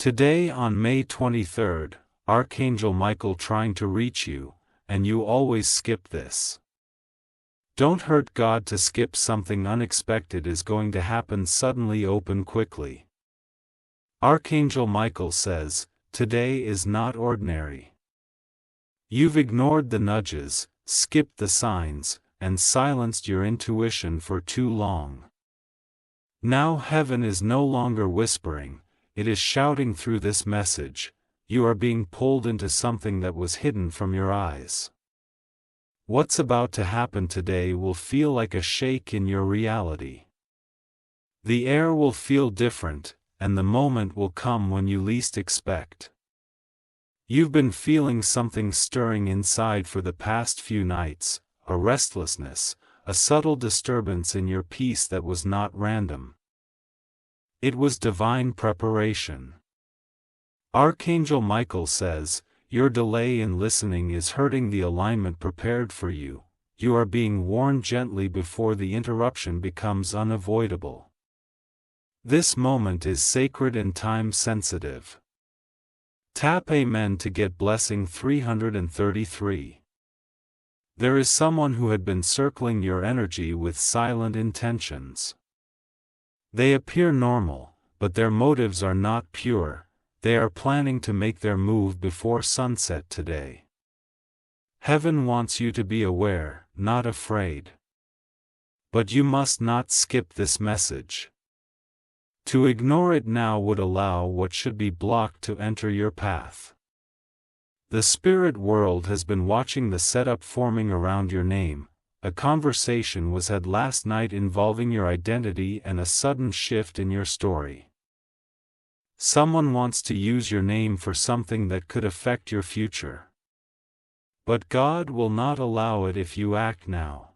Today on May 23rd, Archangel Michael trying to reach you, and you always skip this. Don't hurt God to skip something unexpected is going to happen suddenly. Open quickly. Archangel Michael says, today is not ordinary. You've ignored the nudges, skipped the signs, and silenced your intuition for too long. Now heaven is no longer whispering, it is shouting through this message. You are being pulled into something that was hidden from your eyes. What's about to happen today will feel like a shake in your reality. The air will feel different, and the moment will come when you least expect. You've been feeling something stirring inside for the past few nights, a restlessness, a subtle disturbance in your peace that was not random. It was divine preparation. Archangel Michael says, your delay in listening is hurting the alignment prepared for you. You are being warned gently before the interruption becomes unavoidable. This moment is sacred and time-sensitive. Tap Amen to get blessing 333. There is someone who had been circling your energy with silent intentions. They appear normal, but their motives are not pure. They are planning to make their move before sunset today. Heaven wants you to be aware, not afraid. But you must not skip this message. To ignore it now would allow what should be blocked to enter your path. The spirit world has been watching the setup forming around your name. A conversation was had last night involving your identity and a sudden shift in your story. Someone wants to use your name for something that could affect your future. But God will not allow it if you act now.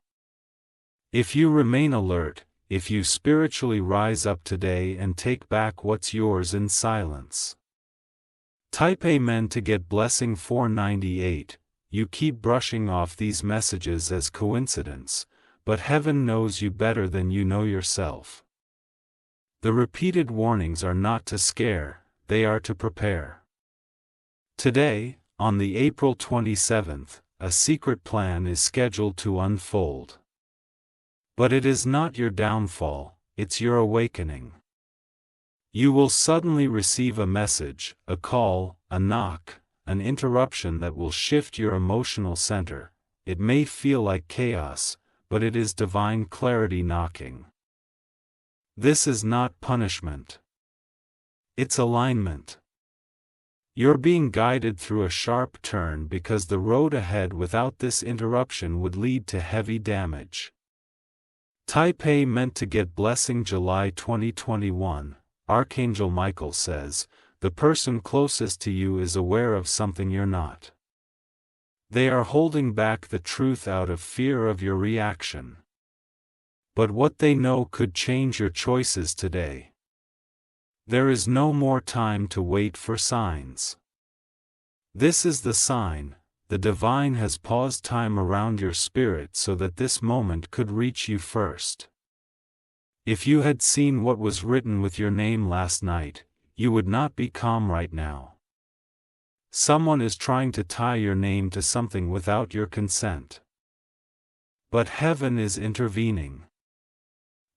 If you remain alert, if you spiritually rise up today and take back what's yours in silence. Type Amen to get blessing 498. You keep brushing off these messages as coincidence, but heaven knows you better than you know yourself. The repeated warnings are not to scare, they are to prepare. Today, on the April 27th, a secret plan is scheduled to unfold. But it is not your downfall, it's your awakening. You will suddenly receive a message, a call, a knock, an interruption that will shift your emotional center. It may feel like chaos, but it is divine clarity knocking. This is not punishment. It's alignment. You're being guided through a sharp turn because the road ahead without this interruption would lead to heavy damage. Type Amen to get blessing July 2021. Archangel Michael says, the person closest to you is aware of something you're not. They are holding back the truth out of fear of your reaction. But what they know could change your choices today. There is no more time to wait for signs. This is the sign. The divine has paused time around your spirit so that this moment could reach you first. If you had seen what was written with your name last night, you would not be calm right now. Someone is trying to tie your name to something without your consent. But heaven is intervening.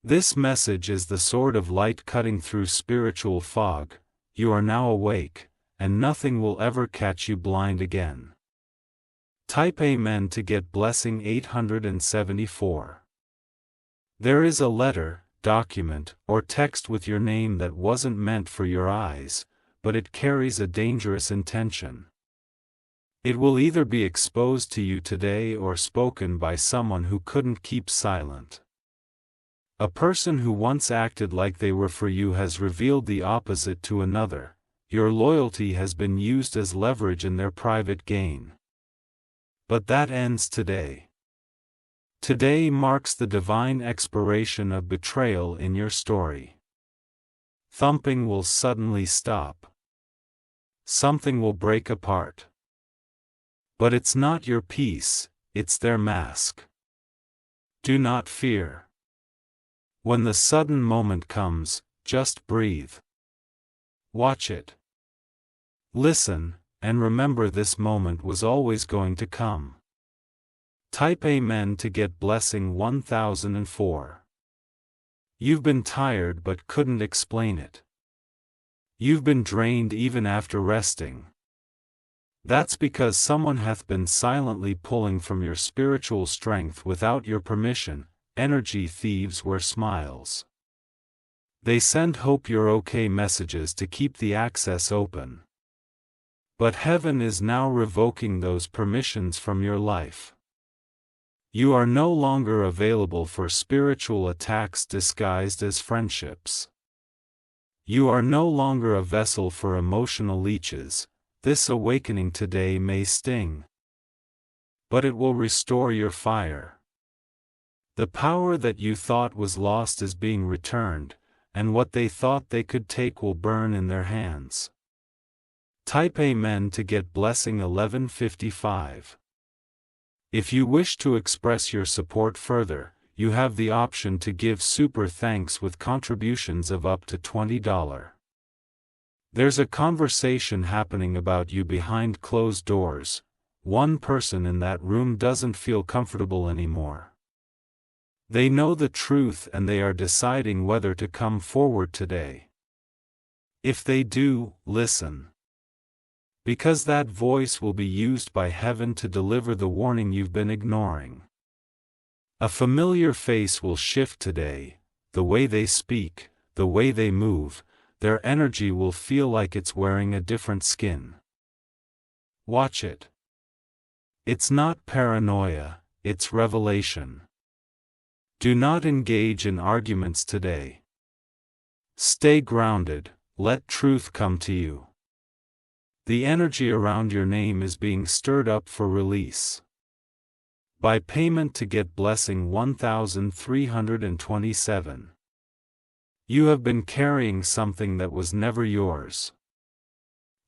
This message is the sword of light cutting through spiritual fog. You are now awake, and nothing will ever catch you blind again. Type Amen to get blessing 874. There is a letter, document, or text with your name that wasn't meant for your eyes, but it carries a dangerous intention. It will either be exposed to you today or spoken by someone who couldn't keep silent. A person who once acted like they were for you has revealed the opposite to another. Your loyalty has been used as leverage in their private gain. But that ends today. Today marks the divine expiration of betrayal in your story. Thumping will suddenly stop. Something will break apart. But it's not your peace, it's their mask. Do not fear. When the sudden moment comes, just breathe. Watch it. Listen, and remember this moment was always going to come. Type Amen to get blessing 1004. You've been tired but couldn't explain it. You've been drained even after resting. That's because someone hath been silently pulling from your spiritual strength without your permission. Energy thieves wear smiles. They send hope you're okay messages to keep the access open. But heaven is now revoking those permissions from your life. You are no longer available for spiritual attacks disguised as friendships. You are no longer a vessel for emotional leeches. This awakening today may sting, but it will restore your fire. The power that you thought was lost is being returned, and what they thought they could take will burn in their hands. Type Amen to get blessing 1155. If you wish to express your support further, you have the option to give super thanks with contributions of up to $20. There's a conversation happening about you behind closed doors. One person in that room doesn't feel comfortable anymore. They know the truth and they are deciding whether to come forward today. If they do, listen. Because that voice will be used by heaven to deliver the warning you've been ignoring. A familiar face will shift today, the way they speak, the way they move. Their energy will feel like it's wearing a different skin. Watch it. It's not paranoia, it's revelation. Do not engage in arguments today. Stay grounded, let truth come to you. The energy around your name is being stirred up for release. By payment to get blessing 1327. You have been carrying something that was never yours.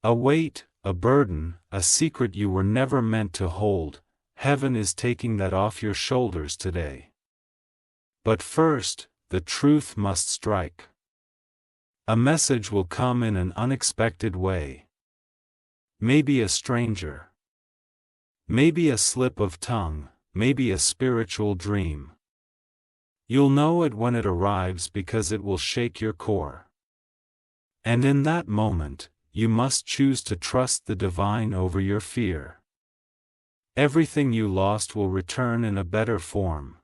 A weight, a burden, a secret you were never meant to hold. Heaven is taking that off your shoulders today. But first, the truth must strike. A message will come in an unexpected way. Maybe a stranger. Maybe a slip of tongue, maybe a spiritual dream. You'll know it when it arrives because it will shake your core. And in that moment, you must choose to trust the divine over your fear. Everything you lost will return in a better form.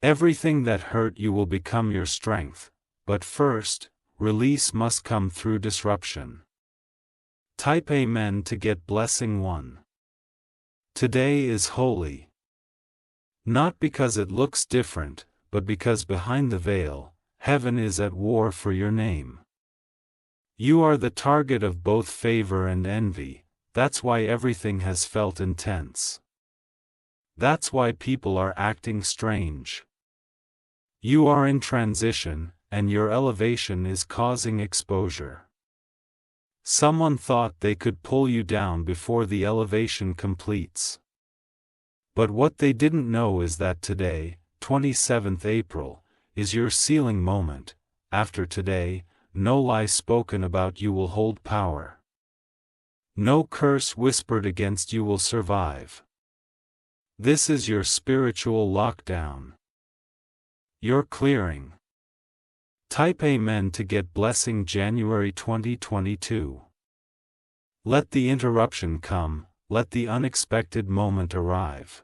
Everything that hurt you will become your strength, but first, release must come through disruption. Type Amen to get blessing 1. Today is holy. Not because it looks different, but because behind the veil, heaven is at war for your name. You are the target of both favor and envy. That's why everything has felt intense. That's why people are acting strange. You are in transition, and your elevation is causing exposure. Someone thought they could pull you down before the elevation completes. But what they didn't know is that today, 27th April, is your sealing moment. After today, no lie spoken about you will hold power. No curse whispered against you will survive. This is your spiritual lockdown. Your clearing. Type Amen to get blessing January 2022. Let the interruption come, let the unexpected moment arrive.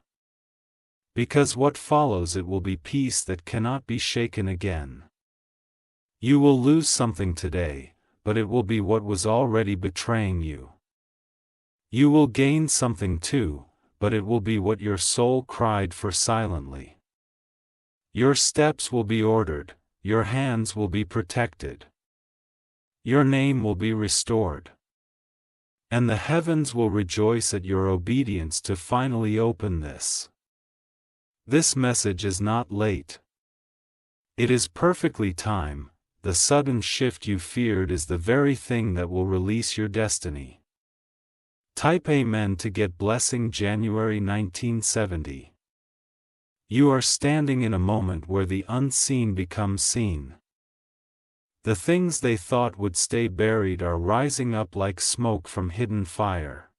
Because what follows it will be peace that cannot be shaken again. You will lose something today, but it will be what was already betraying you. You will gain something too, but it will be what your soul cried for silently. Your steps will be ordered, your hands will be protected. Your name will be restored. And the heavens will rejoice at your obedience to finally open this. This message is not late. It is perfectly timed. The sudden shift you feared is the very thing that will release your destiny. Type Amen to get blessing January 1970. You are standing in a moment where the unseen becomes seen. The things they thought would stay buried are rising up like smoke from hidden fire.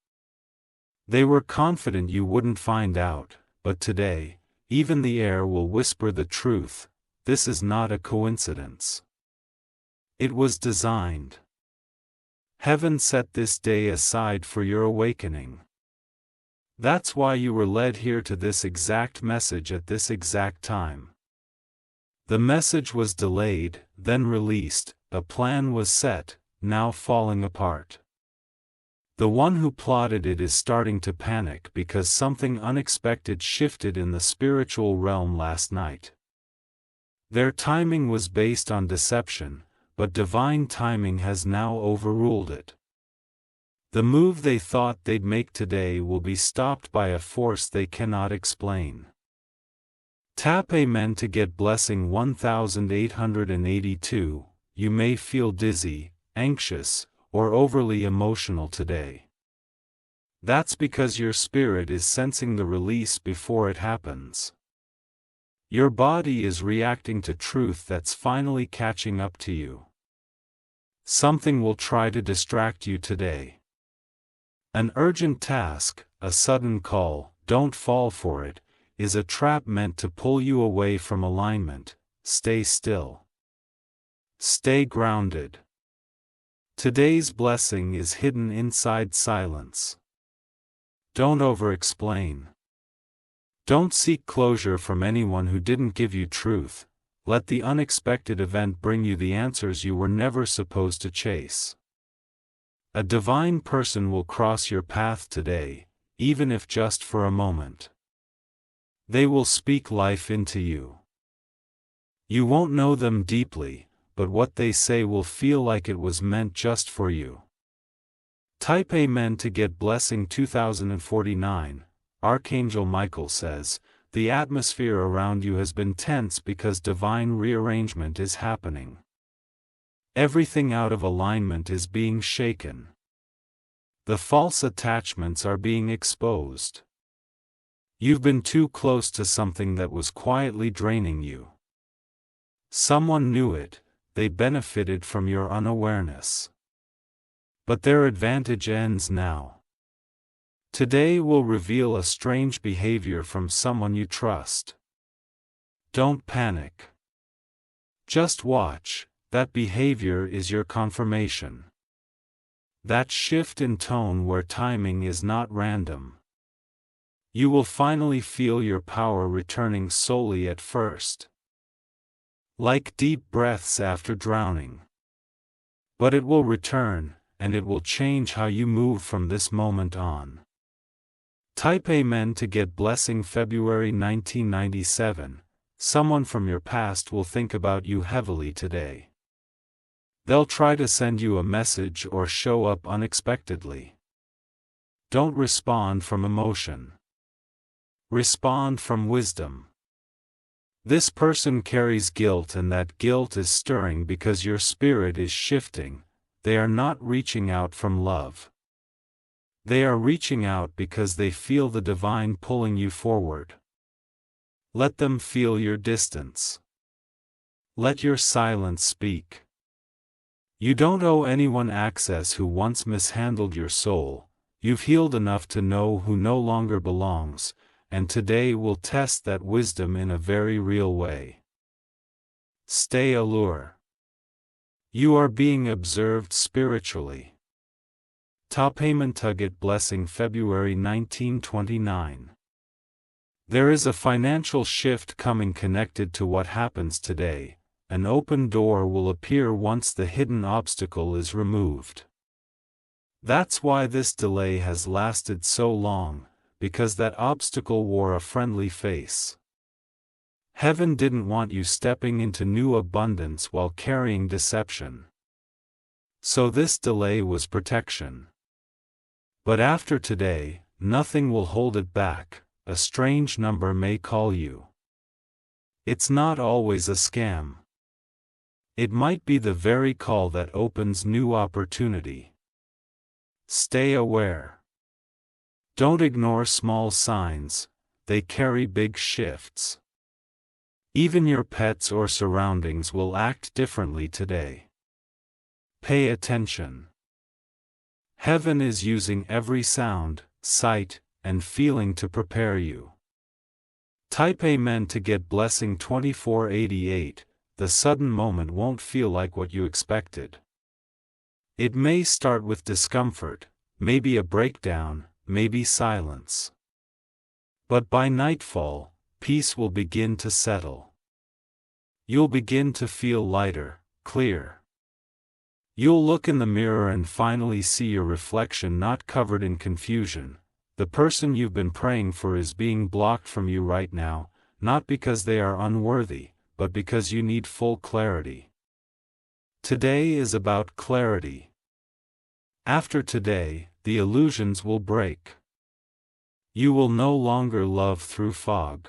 They were confident you wouldn't find out, but today, even the air will whisper the truth. This is not a coincidence. It was designed. Heaven set this day aside for your awakening. That's why you were led here to this exact message at this exact time. The message was delayed, then released, a plan was set, now falling apart. The one who plotted it is starting to panic because something unexpected shifted in the spiritual realm last night. Their timing was based on deception, but divine timing has now overruled it. The move they thought they'd make today will be stopped by a force they cannot explain. Tap Amen to get blessing 1882. You may feel dizzy, anxious, or overly emotional today. That's because your spirit is sensing the release before it happens. Your body is reacting to truth that's finally catching up to you. Something will try to distract you today. An urgent task, a sudden call, don't fall for it, is a trap meant to pull you away from alignment. Stay still. Stay grounded. Today's blessing is hidden inside silence. Don't over-explain. Don't seek closure from anyone who didn't give you truth. Let the unexpected event bring you the answers you were never supposed to chase. A divine person will cross your path today, even if just for a moment. They will speak life into you. You won't know them deeply, but what they say will feel like it was meant just for you. Type Amen to get blessing 2049. Archangel Michael says, the atmosphere around you has been tense because divine rearrangement is happening. Everything out of alignment is being shaken. The false attachments are being exposed. You've been too close to something that was quietly draining you. Someone knew it, they benefited from your unawareness. But their advantage ends now. Today will reveal a strange behavior from someone you trust. Don't panic. Just watch, that behavior is your confirmation. That shift in tone where timing is not random. You will finally feel your power returning solely at first. Like deep breaths after drowning. But it will return, and it will change how you move from this moment on. Type Amen to get blessing February 1997. Someone from your past will think about you heavily today. They'll try to send you a message or show up unexpectedly. Don't respond from emotion. Respond from wisdom. This person carries guilt, and that guilt is stirring because your spirit is shifting. They are not reaching out from love. They are reaching out because they feel the divine pulling you forward. Let them feel your distance. Let your silence speak. You don't owe anyone access who once mishandled your soul. You've healed enough to know who no longer belongs, and today will test that wisdom in a very real way. Stay allure. You are being observed spiritually. Top Amen Tugget blessing February 1929. There is a financial shift coming connected to what happens today. An open door will appear once the hidden obstacle is removed. That's why this delay has lasted so long, because that obstacle wore a friendly face. Heaven didn't want you stepping into new abundance while carrying deception. So this delay was protection. But after today, nothing will hold it back. A strange number may call you. It's not always a scam. It might be the very call that opens new opportunity. Stay aware. Don't ignore small signs, they carry big shifts. Even your pets or surroundings will act differently today. Pay attention. Heaven is using every sound, sight, and feeling to prepare you. Type Amen to get blessing 2488. The sudden moment won't feel like what you expected. It may start with discomfort, maybe a breakdown, maybe silence. But by nightfall, peace will begin to settle. You'll begin to feel lighter, clear. You'll look in the mirror and finally see your reflection not covered in confusion. The person you've been praying for is being blocked from you right now, not because they are unworthy, but because you need full clarity. Today is about clarity. After today, the illusions will break. You will no longer love through fog.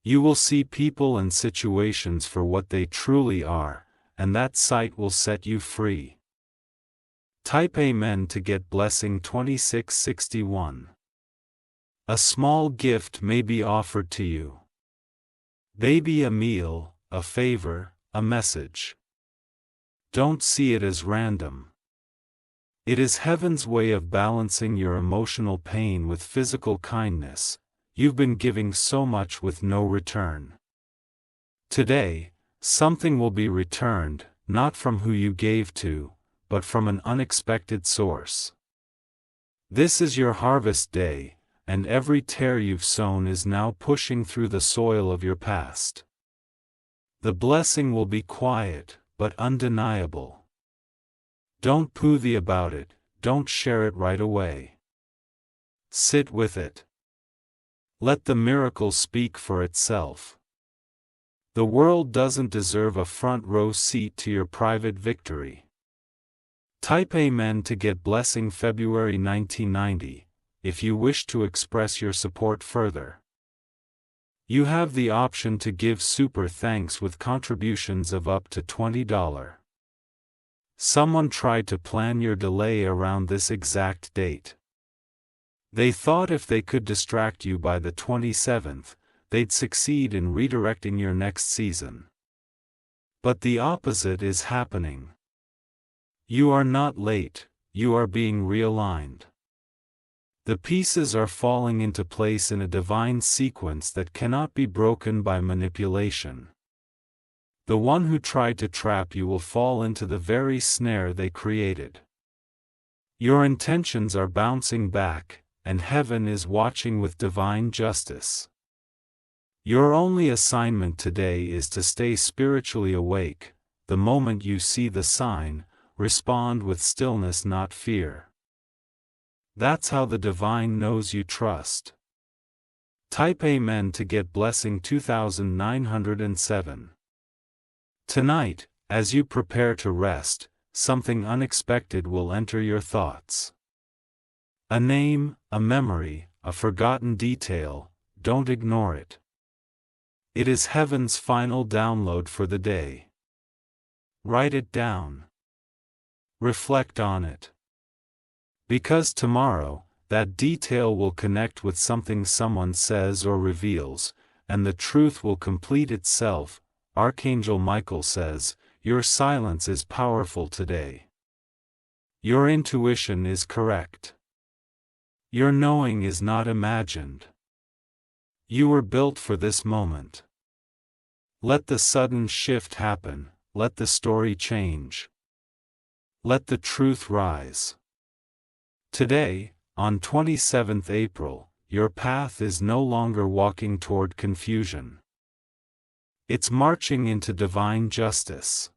You will see people and situations for what they truly are, and that sight will set you free. Type Amen to get blessing 2661. A small gift may be offered to you. Maybe a meal, a favor, a message. Don't see it as random. It is heaven's way of balancing your emotional pain with physical kindness. You've been giving so much with no return. Today, something will be returned, not from who you gave to, but from an unexpected source. This is your harvest day, and every tear you've sown is now pushing through the soil of your past. The blessing will be quiet, but undeniable. Don't poo-thee about it, don't share it right away. Sit with it. Let the miracle speak for itself. The world doesn't deserve a front row seat to your private victory. Type Amen to get blessing February 1990, if you wish to express your support further. You have the option to give super thanks with contributions of up to $20. Someone tried to plan your delay around this exact date. They thought if they could distract you by the 27th, they'd succeed in redirecting your next season. But the opposite is happening. You are not late, you are being realigned. The pieces are falling into place in a divine sequence that cannot be broken by manipulation. The one who tried to trap you will fall into the very snare they created. Your intentions are bouncing back, and heaven is watching with divine justice. Your only assignment today is to stay spiritually awake. The moment you see the sign, respond with stillness, not fear. That's how the divine knows you trust. Type Amen to get blessing 2907. Tonight, as you prepare to rest, something unexpected will enter your thoughts. A name, a memory, a forgotten detail. Don't ignore it. It is heaven's final download for the day. Write it down. Reflect on it. Because tomorrow, that detail will connect with something someone says or reveals, and the truth will complete itself. Archangel Michael says, your silence is powerful today. Your intuition is correct. Your knowing is not imagined. You were built for this moment. Let the sudden shift happen, let the story change. Let the truth rise. Today, on 27th April, your path is no longer walking toward confusion. It's marching into divine justice.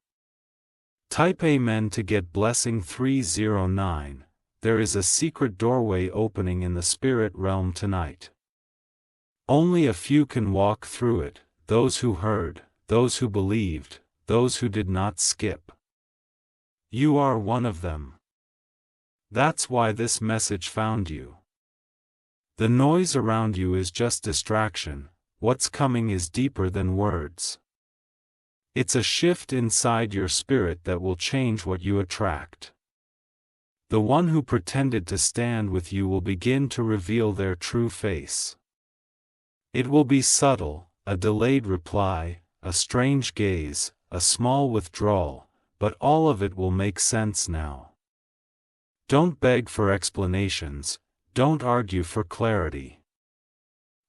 Type Amen to get blessing 309. There is a secret doorway opening in the spirit realm tonight. Only a few can walk through it, those who heard, those who believed, those who did not skip. You are one of them. That's why this message found you. The noise around you is just distraction. What's coming is deeper than words. It's a shift inside your spirit that will change what you attract. The one who pretended to stand with you will begin to reveal their true face. It will be subtle, a delayed reply, a strange gaze, a small withdrawal, but all of it will make sense now. Don't beg for explanations, don't argue for clarity.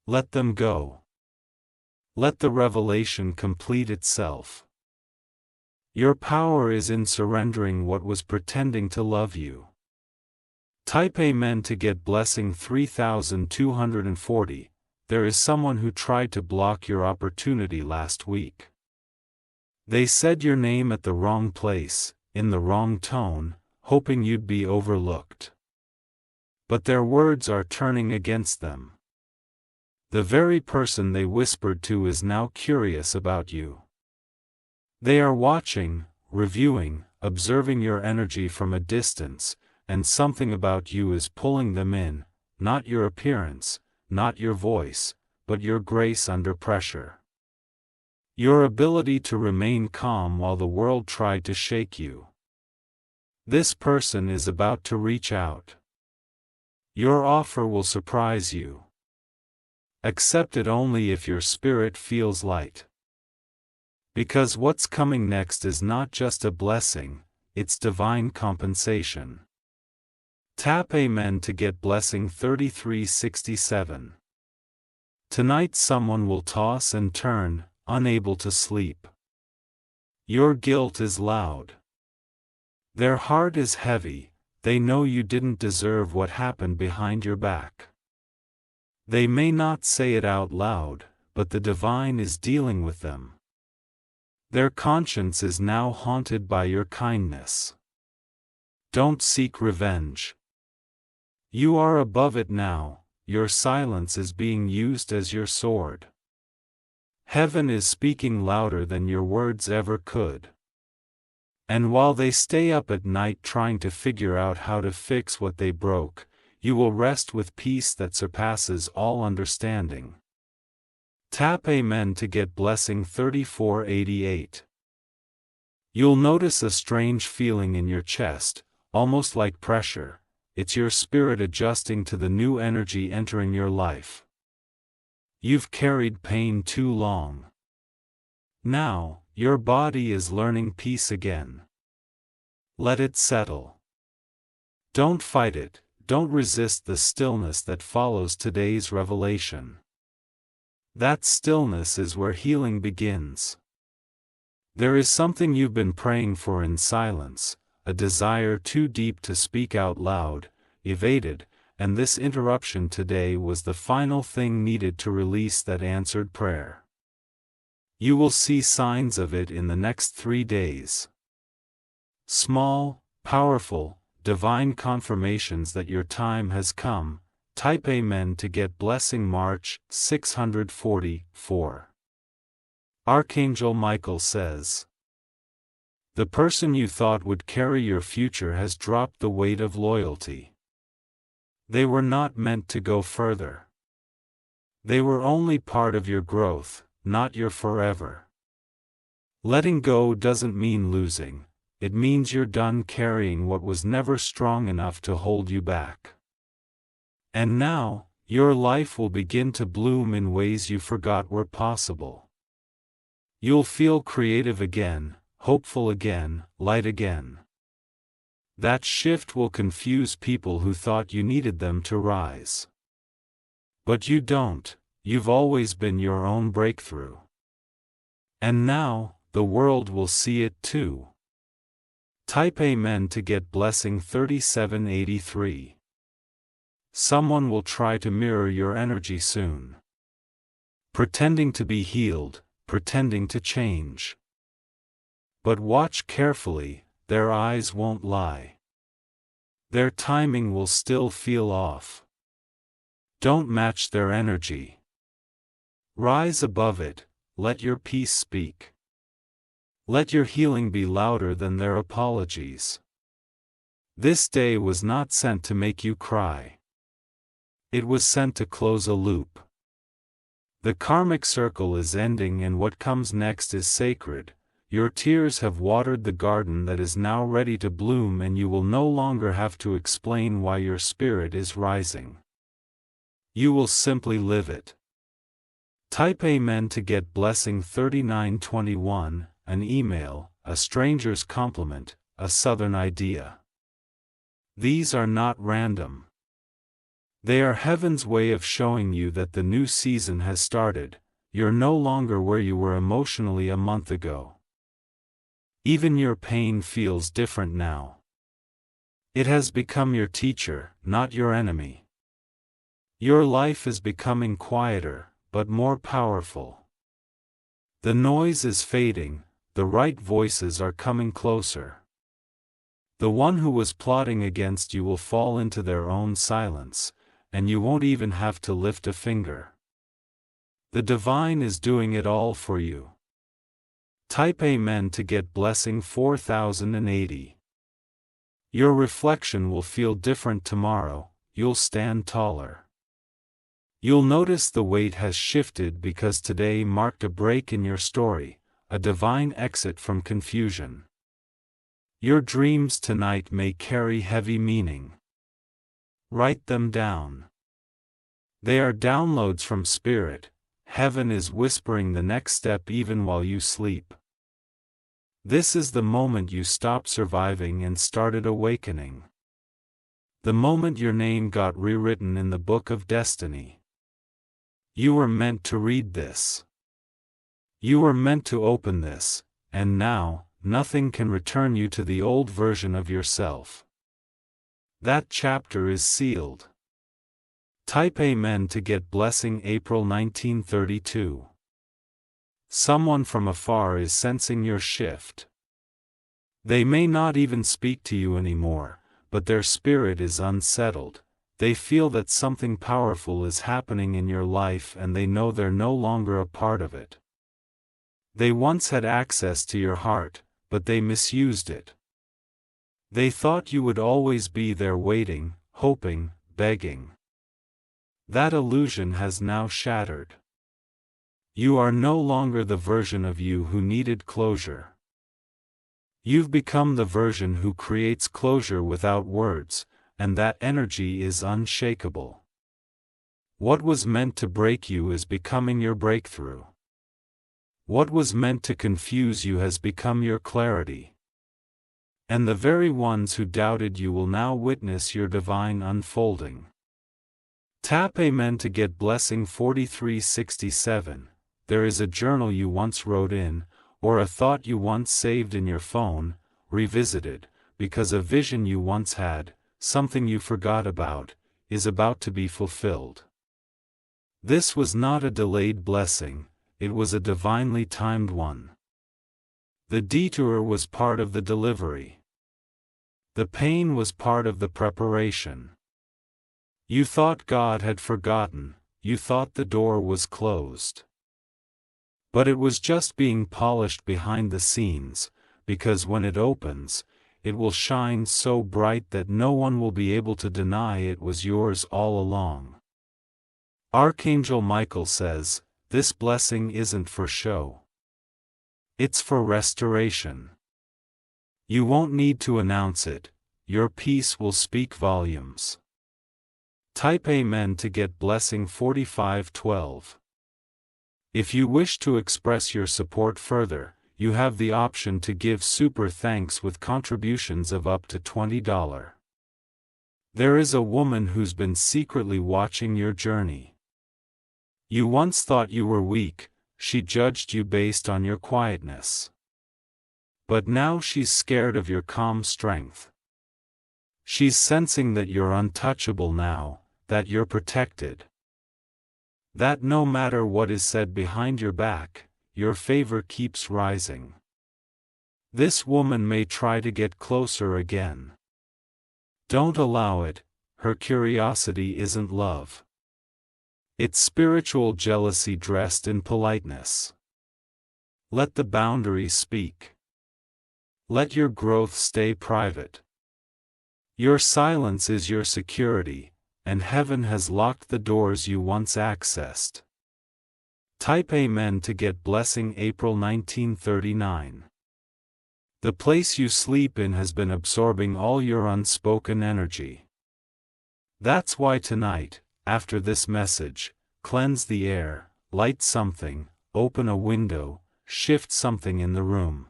Let them go. Let the revelation complete itself. Your power is in surrendering what was pretending to love you. Type Amen to get blessing 3240. There is someone who tried to block your opportunity last week. They said your name at the wrong place, in the wrong tone, hoping you'd be overlooked. But their words are turning against them. The very person they whispered to is now curious about you. They are watching, reviewing, observing your energy from a distance, and something about you is pulling them in, not your appearance, not your voice, but your grace under pressure. Your ability to remain calm while the world tried to shake you. This person is about to reach out. Your offer will surprise you. Accept it only if your spirit feels light. Because what's coming next is not just a blessing, it's divine compensation. Tap Amen to get blessing 3367. Tonight someone will toss and turn, unable to sleep. Your guilt is loud. Their heart is heavy, they know you didn't deserve what happened behind your back. They may not say it out loud, but the divine is dealing with them. Their conscience is now haunted by your kindness. Don't seek revenge. You are above it now, your silence is being used as your sword. Heaven is speaking louder than your words ever could. And while they stay up at night trying to figure out how to fix what they broke, you will rest with peace that surpasses all understanding. Tap Amen to get blessing 3488. You'll notice a strange feeling in your chest, almost like pressure. It's your spirit adjusting to the new energy entering your life. You've carried pain too long. Now, your body is learning peace again. Let it settle. Don't fight it, don't resist the stillness that follows today's revelation. That stillness is where healing begins. There is something you've been praying for in silence, a desire too deep to speak out loud, evaded, and this interruption today was the final thing needed to release that answered prayer. You will see signs of it in the next 3 days. Small, powerful, divine confirmations that your time has come. Type Amen to get blessing March 644. Archangel Michael says, the person you thought would carry your future has dropped the weight of loyalty. They were not meant to go further. They were only part of your growth, not your forever. Letting go doesn't mean losing, it means you're done carrying what was never strong enough to hold you back. And now, your life will begin to bloom in ways you forgot were possible. You'll feel creative again, hopeful again, light again. That shift will confuse people who thought you needed them to rise. But you don't, you've always been your own breakthrough. And now, the world will see it too. Type Amen to get blessing 3783. Someone will try to mirror your energy soon. Pretending to be healed, pretending to change. But watch carefully, their eyes won't lie. Their timing will still feel off. Don't match their energy. Rise above it, let your peace speak. Let your healing be louder than their apologies. This day was not sent to make you cry. It was sent to close a loop. The karmic circle is ending and what comes next is sacred. Your tears have watered the garden that is now ready to bloom and you will no longer have to explain why your spirit is rising. You will simply live it. Type Amen to get blessing 3921, an email, a stranger's compliment, a southern idea. These are not random. They are heaven's way of showing you that the new season has started. You're no longer where you were emotionally a month ago. Even your pain feels different now. It has become your teacher, not your enemy. Your life is becoming quieter, but more powerful. The noise is fading, the right voices are coming closer. The one who was plotting against you will fall into their own silence, and you won't even have to lift a finger. The divine is doing it all for you. Type Amen to get blessing 4080. Your reflection will feel different tomorrow, you'll stand taller. You'll notice the weight has shifted because today marked a break in your story, a divine exit from confusion. Your dreams tonight may carry heavy meaning. Write them down. They are downloads from Spirit. Heaven is whispering the next step even while you sleep. This is the moment you stopped surviving and started awakening. The moment your name got rewritten in the book of destiny. You were meant to read this. You were meant to open this, and now, nothing can return you to the old version of yourself. That chapter is sealed. Type Amen to get blessing April 1932. Someone from afar is sensing your shift. They may not even speak to you anymore, but their spirit is unsettled. They feel that something powerful is happening in your life and they know they're no longer a part of it. They once had access to your heart, but they misused it. They thought you would always be there waiting, hoping, begging. That illusion has now shattered. You are no longer the version of you who needed closure. You've become the version who creates closure without words, and that energy is unshakable. What was meant to break you is becoming your breakthrough. What was meant to confuse you has become your clarity. And the very ones who doubted you will now witness your divine unfolding. Tap Amen to get blessing 4367. There is a journal you once wrote in, or a thought you once saved in your phone, revisited, because a vision you once had, something you forgot about, is about to be fulfilled. This was not a delayed blessing, it was a divinely timed one. The detour was part of the delivery. The pain was part of the preparation. You thought God had forgotten, you thought the door was closed. But it was just being polished behind the scenes, because when it opens, it will shine so bright that no one will be able to deny it was yours all along. Archangel Michael says, this blessing isn't for show. It's for restoration. You won't need to announce it, your peace will speak volumes. Type Amen to get blessing 4512. If you wish to express your support further, you have the option to give super thanks with contributions of up to $20. There is a woman who's been secretly watching your journey. You once thought you were weak, she judged you based on your quietness. But now she's scared of your calm strength. She's sensing that you're untouchable now, that you're protected. That no matter what is said behind your back, your favor keeps rising. This woman may try to get closer again. Don't allow it, her curiosity isn't love. It's spiritual jealousy dressed in politeness. Let the boundaries speak. Let your growth stay private. Your silence is your security, and heaven has locked the doors you once accessed. Type Amen to get blessing April 1939. The place you sleep in has been absorbing all your unspoken energy. That's why tonight, after this message, cleanse the air, light something, open a window, shift something in the room.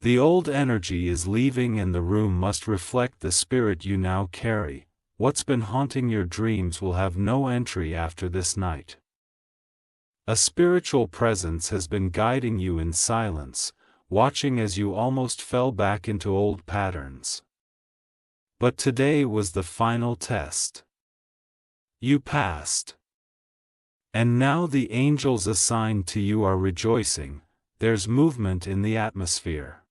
The old energy is leaving and the room must reflect the spirit you now carry. What's been haunting your dreams will have no entry after this night. A spiritual presence has been guiding you in silence, watching as you almost fell back into old patterns. But today was the final test. You passed. And now the angels assigned to you are rejoicing. There's movement in the atmosphere.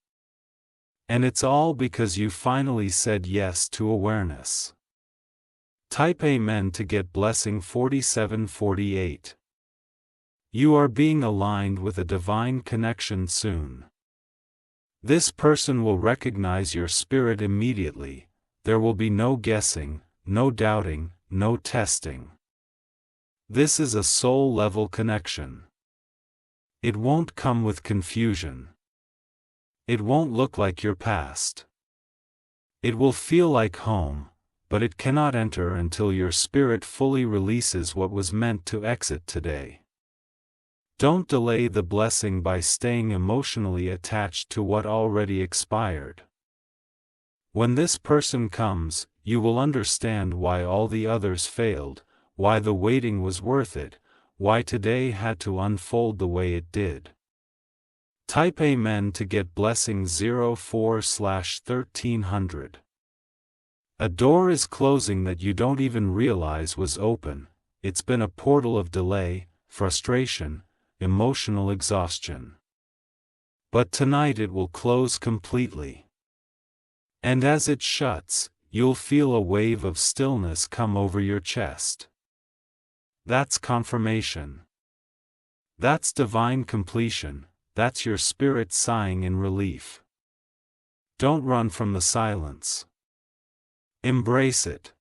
And it's all because you finally said yes to awareness. Type Amen to get blessing 4748. You are being aligned with a divine connection soon. This person will recognize your spirit immediately. There will be no guessing, no doubting, no testing. This is a soul-level connection. It won't come with confusion. It won't look like your past. It will feel like home, but it cannot enter until your spirit fully releases what was meant to exit today. Don't delay the blessing by staying emotionally attached to what already expired. When this person comes, you will understand why all the others failed, why the waiting was worth it, why today had to unfold the way it did. Type Amen to get blessing 04/1300. A door is closing that you don't even realize was open. It's been a portal of delay, frustration, emotional exhaustion. But tonight it will close completely. And as it shuts, you'll feel a wave of stillness come over your chest. That's confirmation. That's divine completion. That's your spirit sighing in relief. Don't run from the silence. Embrace it.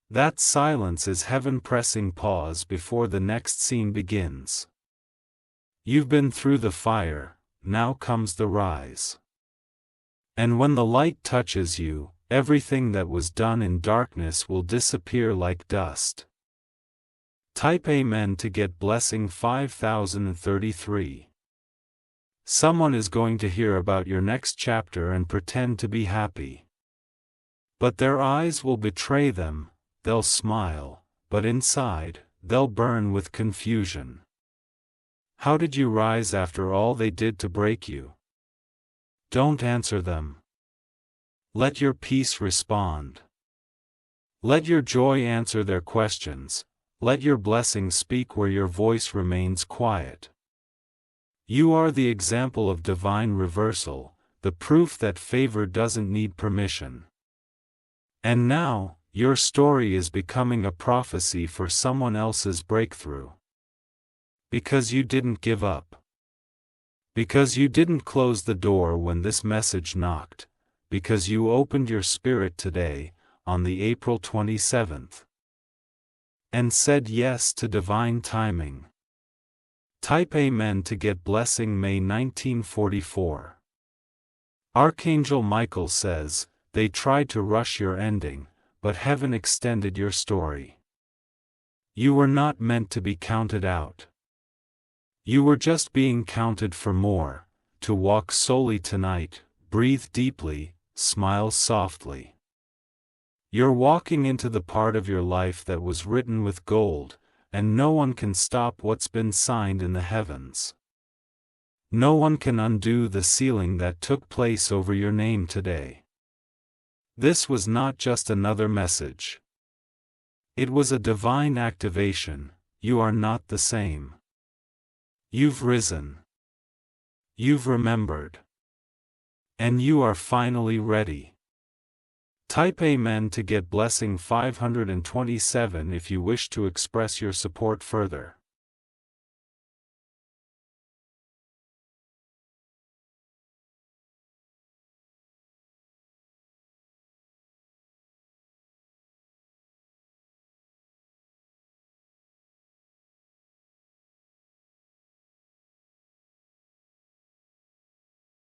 That silence is heaven pressing pause before the next scene begins. You've been through the fire, now comes the rise. And when the light touches you, everything that was done in darkness will disappear like dust. Type Amen to get blessing 5033. Someone is going to hear about your next chapter and pretend to be happy. But their eyes will betray them. They'll smile, but inside, they'll burn with confusion. How did you rise after all they did to break you? Don't answer them. Let your peace respond. Let your joy answer their questions. Let your blessing speak where your voice remains quiet. You are the example of divine reversal, the proof that favor doesn't need permission. And now, your story is becoming a prophecy for someone else's breakthrough. Because you didn't give up. Because you didn't close the door when this message knocked. Because you opened your spirit today, on the April 27th. And said yes to divine timing. Type Amen to get blessing May 1944. Archangel Michael says, they tried to rush your ending, but heaven extended your story. You were not meant to be counted out. You were just being counted for more, to walk solely tonight, breathe deeply, smile softly. You're walking into the part of your life that was written with gold, and no one can stop what's been signed in the heavens. No one can undo the sealing that took place over your name today. This was not just another message. It was a divine activation. You are not the same. You've risen. You've remembered. And you are finally ready. Type Amen to get blessing 527 if you wish to express your support further.